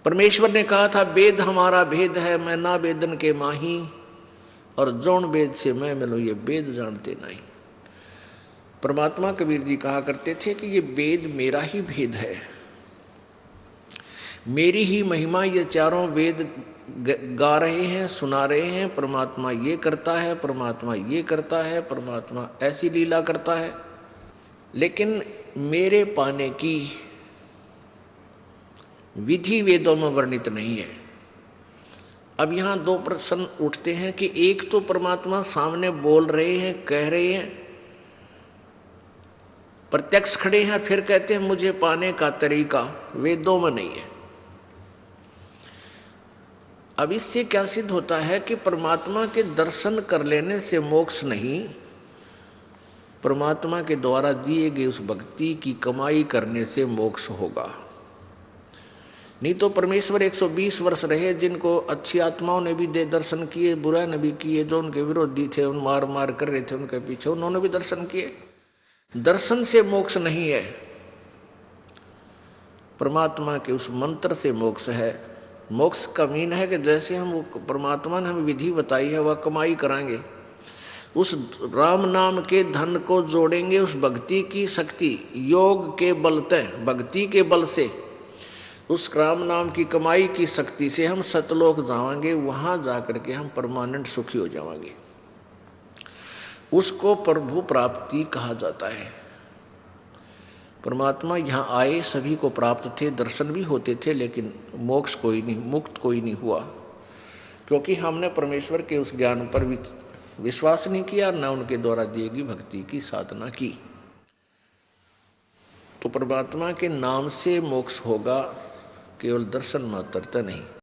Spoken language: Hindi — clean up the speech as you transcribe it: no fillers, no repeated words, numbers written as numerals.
परमेश्वर ने कहा था वेद हमारा भेद है, मैं ना वेदन के माही, और जौन वेद से मैं मिलूं ये वेद जानते नहीं। परमात्मा कबीर जी कहा करते थे कि ये वेद मेरा ही भेद है, मेरी ही महिमा ये चारों वेद गा रहे हैं, सुना रहे हैं। परमात्मा ये करता है, परमात्मा ये करता है, परमात्मा ऐसी लीला करता है, लेकिन मेरे पाने की विधि वेदों में वर्णित नहीं है। अब यहाँ दो प्रश्न उठते हैं कि एक तो परमात्मा सामने बोल रहे हैं, कह रहे हैं, प्रत्यक्ष खड़े हैं, फिर कहते हैं मुझे पाने का तरीका वेदों में नहीं है। अब इससे क्या सिद्ध होता है कि परमात्मा के दर्शन कर लेने से मोक्ष नहीं, परमात्मा के द्वारा दिए गए उस भक्ति की कमाई करने से मोक्ष होगा। नहीं तो परमेश्वर 120 वर्ष रहे, जिनको अच्छी आत्माओं ने भी दे दर्शन किए, बुरा ने भी किए, जो उनके विरोधी थे उन मार मार कर रहे थे उनके पीछे, उन्होंने भी दर्शन किए। दर्शन से मोक्ष नहीं है, परमात्मा के उस मंत्र से मोक्ष है। मोक्ष का मीन है कि जैसे हम परमात्मा ने हमें विधि बताई है वह कमाई कराएंगे, उस राम नाम के धन को जोड़ेंगे, उस भक्ति की शक्ति योग के बलते, भक्ति के बल से, उस राम नाम की कमाई की शक्ति से हम सतलोक जाएंगे, वहां जाकर के हम परमानेंट सुखी हो जाएंगे। उसको प्रभु प्राप्ति कहा जाता है। परमात्मा यहाँ आए, सभी को प्राप्त थे, दर्शन भी होते थे, लेकिन मोक्ष कोई नहीं, मुक्त कोई नहीं हुआ, क्योंकि हमने परमेश्वर के उस ज्ञान पर भी विश्वास नहीं किया, न उनके द्वारा दी गई भक्ति की साधना की। तो परमात्मा के नाम से मोक्ष होगा, केवल दर्शन मात्र नहीं।